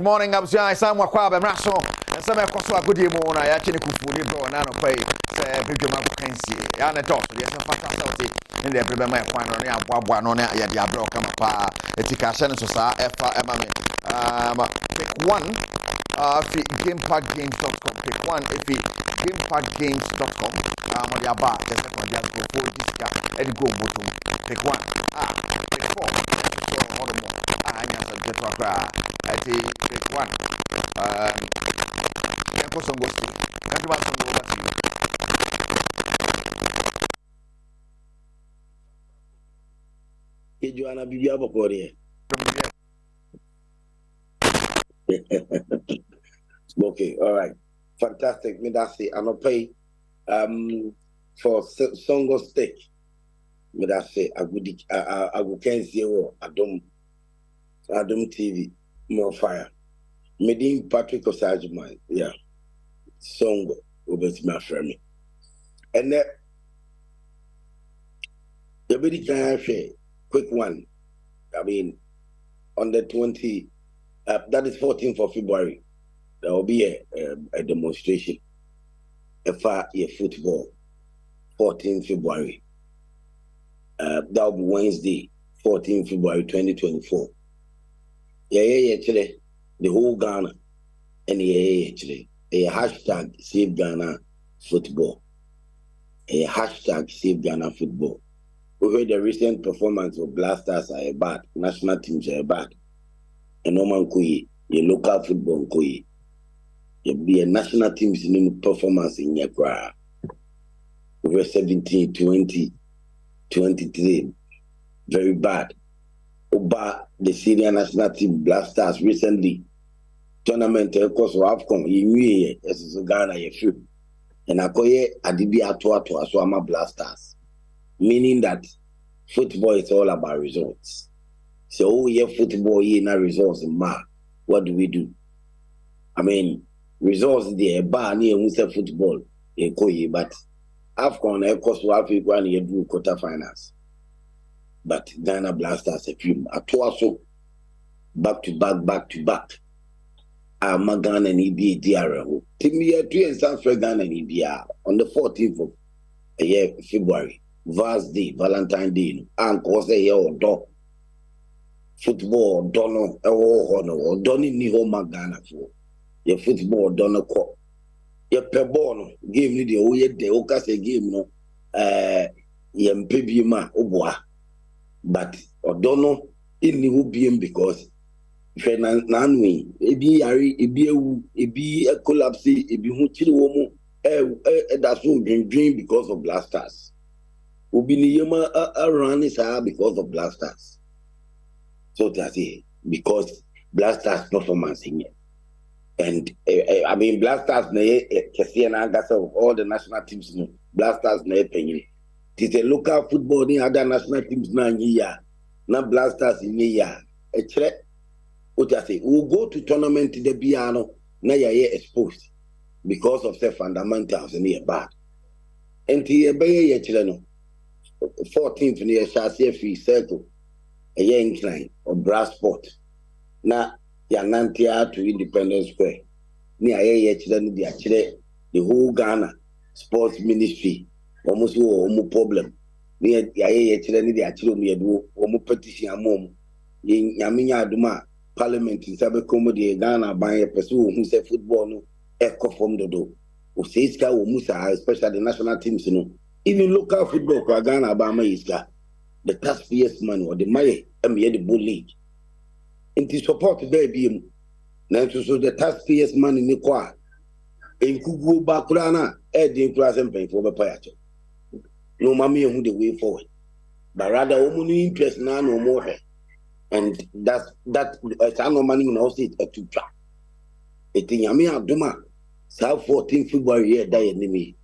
morning, Abzai, Sam Wakwab, and Rasso, and some of Costa Goody Mona, actually Kufu, and Nano Pay, Bridgeman Kensi, and a dog, yes, a faculty, and the Bribama Quano, Badwam, on Diablo, come up, Etika Senator, pick one, gamepadgames.com, pick one, gamepadgames.com, on your bar, the second year for 4 disca, and go bottom, pick one, pick four, more, I have some get I take pick one. Can't go some go to. Can't go some go to. Hey, Joanna, be your body. Okay, all right. Fantastic. Me that's it. I'll pay for Songo steak. Me that's it. I go can zero Adom TV more fire. Medin Patrick Osajman, yeah. Songo over to my friend. And that the very can share quick one. I mean, on the 20, that is 14th of February. There will be a demonstration. A 5-year football, 14th February. That will be Wednesday, 14th February 2024. Yeah, today, the whole Ghana, and today, a hashtag Save Ghana Football. A hashtag Save Ghana Football. We heard the recent performance of Blasters are bad, national teams are bad. And no man could local football could be a national team's new performance in your crowd. Over 17, 20, 23, very bad. Over the senior national team Blasters recently tournament course of AFCON in as Ghana few. And Akoye Adibi Atua to Aswama Blasters. Meaning that football is all about results. So football na results ma. What do we do? I mean, results there bar near Musa football but AFCON course of Africa and you do quarterfinals. But Ghana Blasters a few Atuaso back to back. Ghana and EBA DRL. Timmy 3 and San Ghana and EBA on the 14th of February. Vast Day, Valentine Day, and cause a year or dog. Football, Dono, or Donny Niho Magana for your football, Dono Cop. Your Pebon gave me the Oye de Ocase game, no, Yempibima, Oboa. But Odono in the Ubium because Fernanui, be a collapse, it be Huchiwomo, that's who dream because of Blasters. Ubiniyama run is because of Blasters. So that's it. Because Blasters performance in it. And I mean Blasters of all the national teams, Blasters penny. It is a local football in other national teams now year. Not Blasters in year. A threat. What I say, we'll go to tournament the piano, now you're exposed because of the fundamentals in here bad. And here bay children. 14th near Chassis Free Circle, a year incline of brass sport. Now, Yanantia to Independence Square. Near a children, the whole Ghana Sports Ministry, almost no problem. Near the children, the children, do almost petition a mom. In Yamiya Duma, Parliament in Sabacomedy, Ghana, by a person who said football, no, echo from the door. Who says, Musa, especially the national teams, even local football for Ghana Bama is the taxpayers' money or the money the bull league. And to support baby now so the taxpayers' money in the in Kugu Bakurana, the class and pay for the payacho. No mammy who the way forward. But rather only interest now no more. And that no money in house it to track. It in Yamia Duma, South 14th February year die enemy.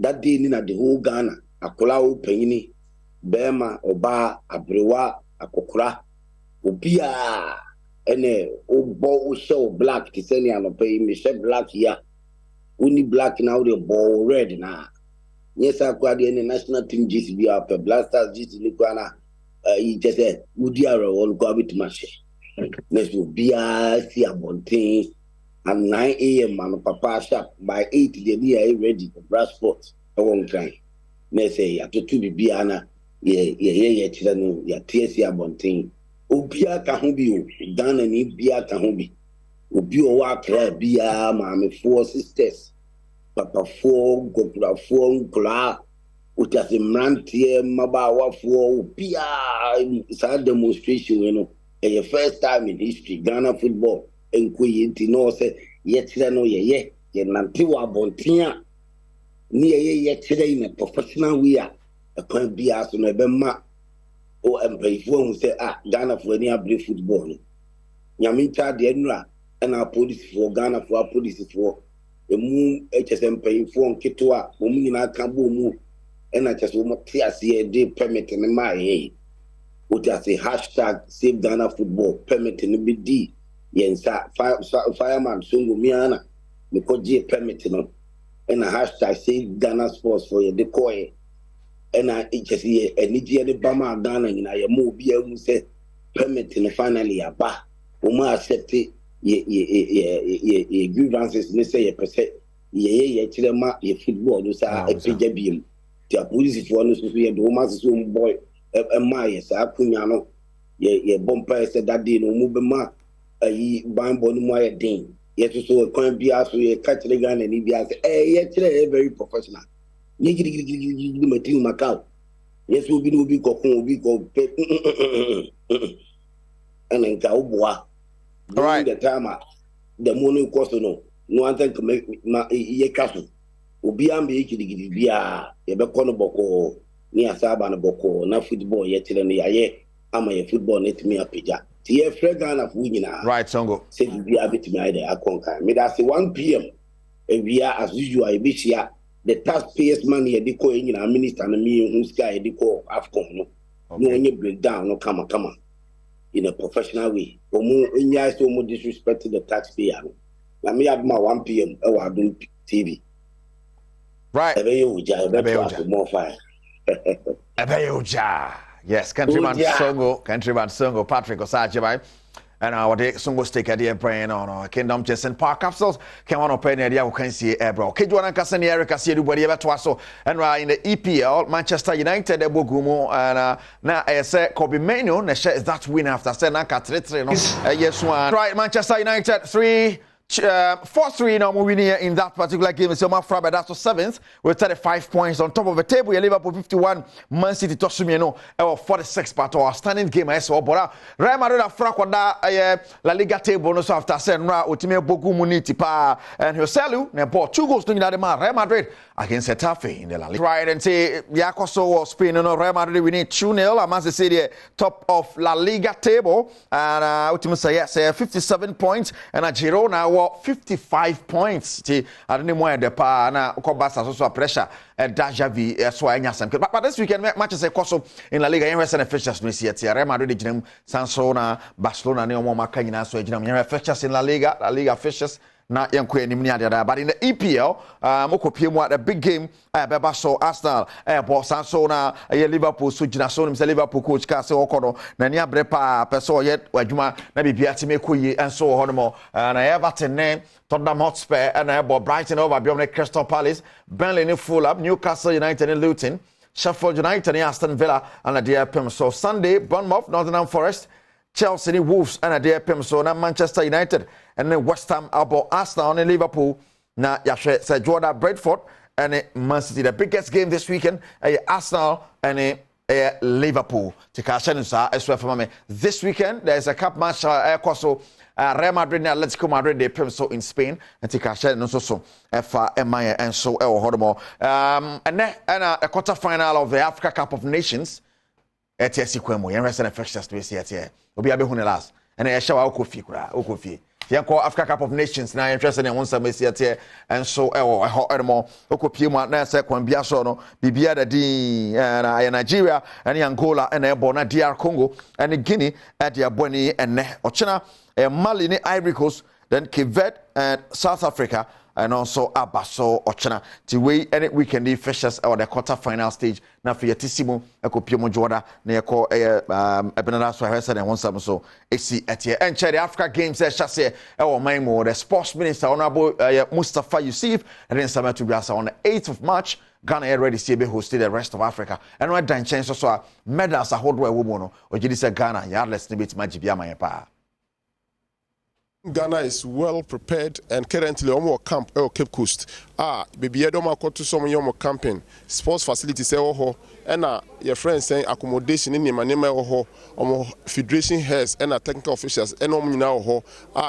That day in the whole Ghana, Akola Penny, Bema, Oba, Abrewa, Akokra, Ubia, and a ball show black, Tisanian pay Michelle Black here. Only black now the ball red now. Yes, I got any national team GCB up, Blasters GCB, he just said, Udiara or Gobit Mashi. Next will be see a mountain at 9 a.m. man papa sharp by 8 the near ready for brass sports. I won't cry. Next say at 2 be ana ye children ya TSC a mountain. Obia Kahubi, Dan and Ibia Kahubi. Ubi wa kra bia maame 4 sisters. Papa 4 gokura 4 nkula. Utase mrantie mabawa 4 bia sa demonstration you know. A first time in history, Ghana football, and Quinty no say, yet no ye Nantiwa Bontia near yet in a professional we are a point be asked on a bema or and pay for who say, Ghana for any abri football. Yaminta the Enra and our police for Ghana for our police for the moon HSM paying for Kitua, woman in our Cambo move, and I just want to see a day permit in my head. Which is a hashtag Save Ghana Football permit in the BD. Yensa fireman Sungu Miana, Mikoji permit no, and a hashtag Save Ghana Sports for your decoy. And I just see a Nigeria Bama Ghana in a move be able to say permit in finally a bar. Uma accept it ye grievances, they say a percent ye chilema ye football, you say a PJBM. The police for us to be a woman's own boy. My sa kunyano ye bompa said that day no mubema ayi ban bonu mo ye din ye so kwan bia so ye catch the gun and bia say ye kire very professional ni gidi meeting makao yes obi no obi kokon obi ko and nka oboa right the time the money cost no antan ye kaso obi am be gidi bia ye be kono boko ni asaba na boko na football yetire no yaye ama ye football net me apija ti ye Ghana fu nyina right songo say bi abetimi ide akonka me that say 1 p.m. we are as usual e share the taxpayers money e diko nyina minister na me hu sky e diko afcon no no onye breakdown no kama in a professional way omo nya so mo disrespect the taxpayer no na me aduma 1 p.m. e wa Adom TV right ebe ye uja ebe more fire. Yes, countryman Songo, Patrick Osajibai, and our day Songo stick idea brain on Kingdom Jason Park capsules. Can one open idea who can see Ebro. Kijuan Cassani Erica see everybody ever twaso and in the EPL, Manchester United, Bogumo, and now I say Kobe Menu, is that win after Senaka 3-3. Yes, one. Right, Manchester United 4-3 now moving here in that particular game. So my Fraber that's 7th with 35 points on top of the table. Liverpool 51, Man City Tosumieno 46. But our standing game is so. But Real Madrid afra kwada La Liga table no so after Senra Otime Bogu Muniti pa and Hoselu ne ball 2 goals to Real Madrid against Getafe in the La Liga. Right and say Yakoso Spain no Real Madrid we need 2-0. As I say top of La Liga table and Otime say yes 57 points and a Girona 55 points. I don't know the pa na Okobasa also pressure Dajavi so anya some. But this weekend matches a course in La Liga and fixtures no see Real Madrid Jim Sansona Barcelona ne omo maka nyina so Jim fixtures in La Liga fixtures na yankwe ni mni ada but in the EPL mokopie mu at the big game beba so Arsenal bo Sansona Liverpool so jina so nimse Liverpool coach ka se okono na ni abre pa person yet adwuma na bibia time koyi enso ho no na Everton ne Tottenham Hotspur and Brighton over beyond Crystal Palace, Burnley and Fulham, Newcastle United and Luton, Sheffield United and Aston Villa and a dear Pim. So Sunday, Bournemouth, Nottingham Forest, Chelsea and Wolves and a dear Pim. So now Manchester United and then West Ham, Arsenal and Liverpool. Now Yashe said Jordan Brentford and Man City. The biggest game this weekend, Arsenal and Liverpool. This weekend, there's a cup match, Real Madrid and Atletico Madrid, they play so in Spain, and take a share and so FMI and so Hormo. And then a quarter final of the Africa Cup of Nations. ETS Kwemo, and rest and fixtures to see it here. Obi Abehune last, and I show Okofi. Yanko Africa Cup of Nations now interested in one summer here and so Hormo Okopima na se kwambia so no bibia da din na Nigeria and Angola and Ebona DR Congo and Guinea at the Aboni and Ochina Mali ni Ivory Coast then Cape Verde and South Africa and also abaso ochena ti we any weekend fishers or the quarter final stage na for yetisimu ekopiem joda na yeko ebenada so hwese na wonsam so esi etie enche the Africa Games e chase e wo maimo the sports minister honorable Mustafa Yusuf and then sama to be on the 8th of March Ghana already see be hosted the rest of Africa and we dan chance so medals ahodo e wo mu no ogidi se Ghana ya let's bit magibia man pa. Ghana is well prepared and currently on camp Cape Coast. Baby Adom to some young camping sports facilities and your friends saying accommodation in Manema federation heads and technical officials and now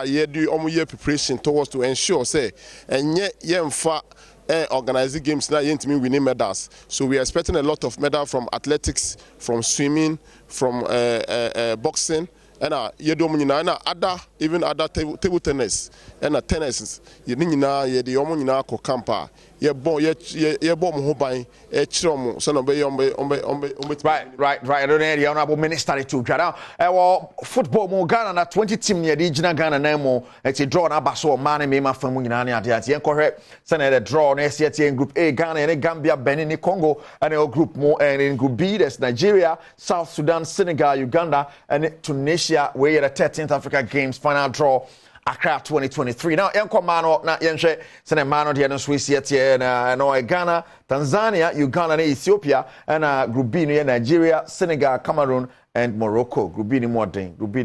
do year preparation towards to ensure say and yet fa organizing games now yet winning medals. So we are expecting a lot of medals from athletics, from swimming, from boxing. And even other table tennis and tennis. You need the omuna ko campa. Right. I don't know the honorable minister to Ghana. Football mo Ghana na 20 team near the Ghana nemo. It's a draw na baso man me ma famu nyina na ade ate correct. Send the draw na SCT in group A Ghana and Gambia, Benin, Congo and a group mo and in group B there's Nigeria, South Sudan, Senegal, Uganda and Tunisia where the 13th Africa Games final draw Accra 2023. Now, Yankomano, na Yanshe, Senemano, the Swiss yet, and Ghana, Tanzania, Uganda, and Ethiopia, and Group B, Nigeria, Senegal, Cameroon, and Morocco. Group B, Group B,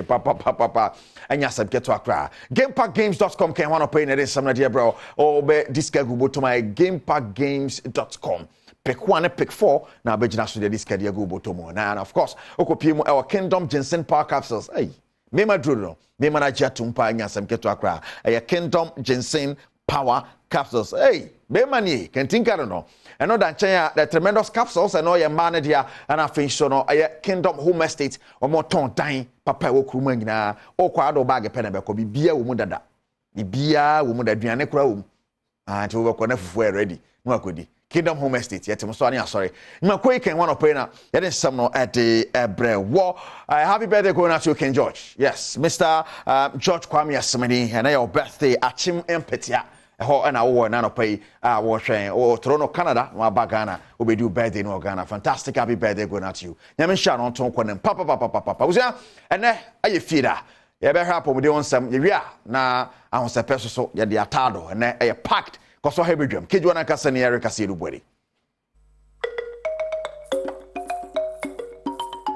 Papa, and yes, I get to Accra. GamePackGames.com can want to pay in some idea, bro, or be this guy go to my GamePackGames.com. Pick 1 and pick 4. Now, Bejina to the disc idea go to more. Now, and of course, Okopimo, our Kingdom Ginseng Power Capsules. Hey. Mema Druno, Mema Naja Tumpa Nyasam Keto Accra, a Kingdom Ginseng Power Capsules. Hey, Memani, can think I don't know. I know that China, the tremendous capsules, I know your manager, and I think so. No, a Kingdom Home Estate, or more ton dying, Papa Wokumana, or Quado Bag a Penabeko, be beer woman the beer woman that be an equal, and to work on if we're ready. No, could Kingdom Home Estate, yet I'm sorry. My quick and one of Pena, that is some at the Ebre War. Happy birthday going out to King George. Yes, Mr. George Kwame Asemani, and your birthday at Chim Empetia. And I will not pay washing or Toronto, Canada, my bagana, will be do birthday in Ghana. Fantastic happy birthday going out to you. Yamin Shan on Tonk and Papa. Was there? And there are you feeder. You better happen with you some. Yeah, now I was a person so you're the atado and they're packed. Koso hebedwam kejuana kasa ne yare kase rubwari